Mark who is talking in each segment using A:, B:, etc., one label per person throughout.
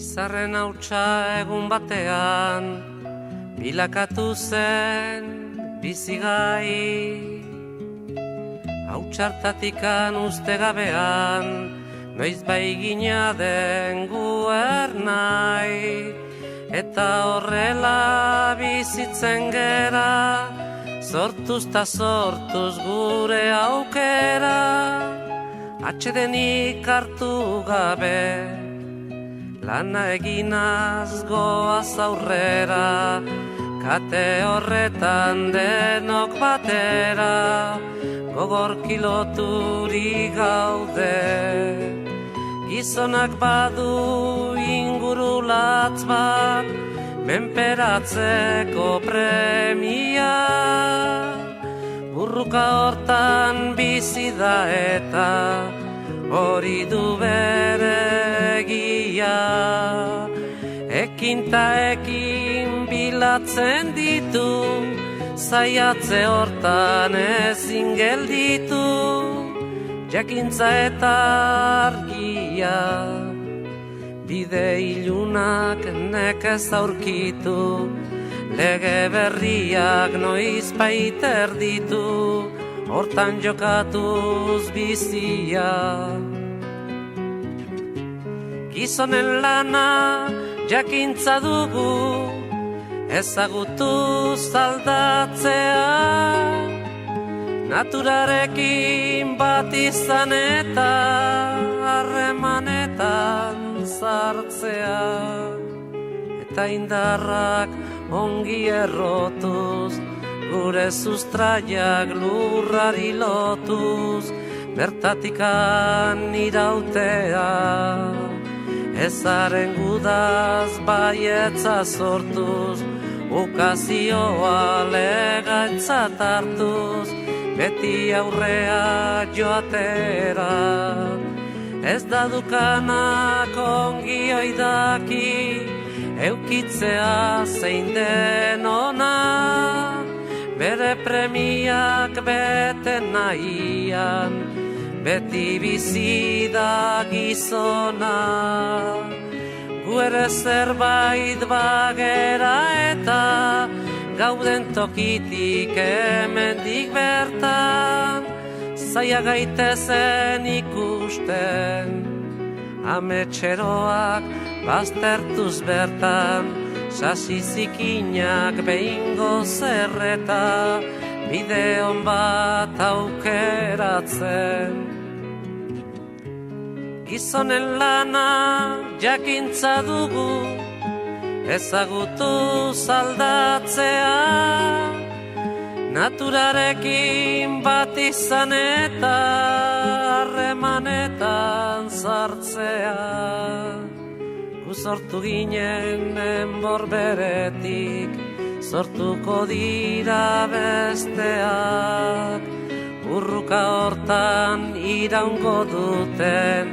A: Izarren hautsa egun batean, bilakatu zen bizigai. Hautsartatikan uste gabean, noiz bai gina den guernai. Eta horrela bizitzen gera, sortuz ta sortuz gure aukera. Atsedenik hartu gabe, lana eginaz goaz aurrera, kate horretan denok batera, gogor kiloturi gaude. Gizonak badu inguru latz bat, menperatzeko premia. Burruka hortan bizi da eta hori du bere egia. Ekin ta ekin bilatzen ditu, zaiatze hortan ezin gelditu. Jakintza eta argia, bide ilunak nekez aurkitu, lege berriak noiz baiter ditu, hortan jokatuz bizia. Gizonen lana jakintza dugu, ezagutuz aldatzea, naturarekin bat izan eta harremanetan sartzea. Eta indarrak ongi errotuz, gure sustraiak lurrari lotuz, bertatikan irautea. Ezaren gudaz baietza sortuz, ukazioa legatzat hartuz, beti aurrea joatera. Ez da dukanak ongi oidaki, eukitzea zein den ona, bere premiak bete nahian, beti bizi da gizona. Gu ere zerbait bagera eta gauden tokitik hemendik bertan, zaila gaitezen ikusten, ametxeroak baztertuz bertan, sasi zikinak behingo zerreta, bide hon bat aukeratzen. Gizonen lana jakintza dugu, ezagutuz aldatzea, naturarekin bat izan eta harremanetan sartzea. Gu sortu ginen enbor beretik, sortuko dira besteak, burruka hortan iraungo duten,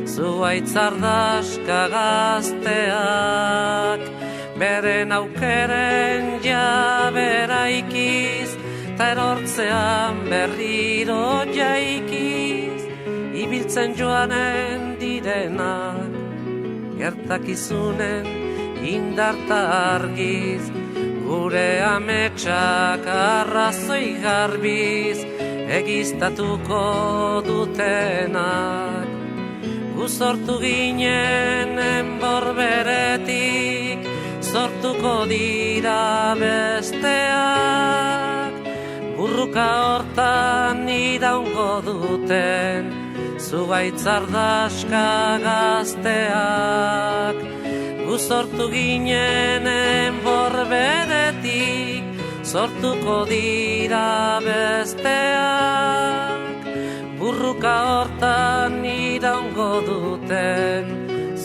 A: zuaitzardaska gazteak. Beren aukeren jabera ikiz, ta erortzean berriro jaikiz, ibiltzen joanen direnak, gertakizunen indarta argiz, gure ametsak arrazoi garbiz, egiztatuko dutenak. Gu sortu ginen enbor beretik, sortuko dira besteak, burruka hortan iraungo duten, zuaitzardaska gazteak. Gu sortu ginen enbor beretik, sortuko dira besteak, burruka hortan iraungo duten,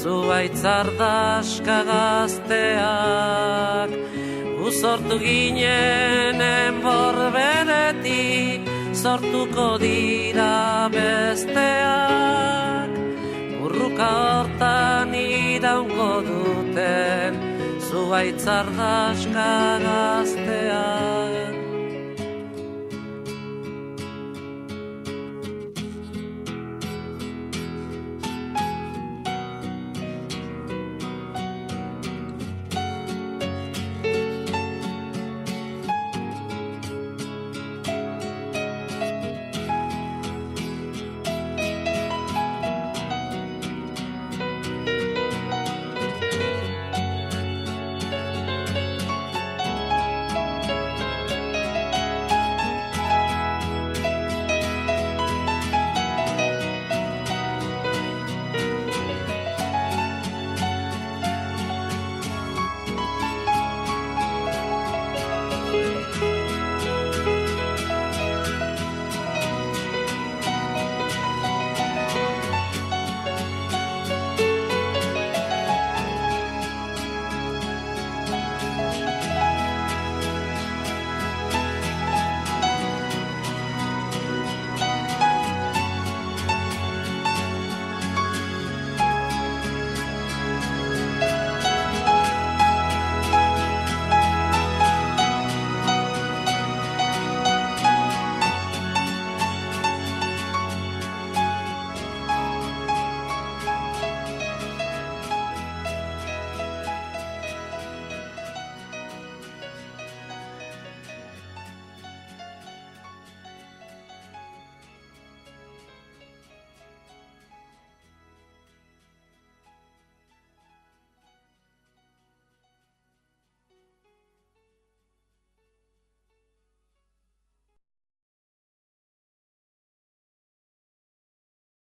A: zuaitzardaska gazteak. Gu sortu ginen enbor beretik, sortuko dira besteak, burruka hortan iraungo duten, zuaitzardaska gazteak.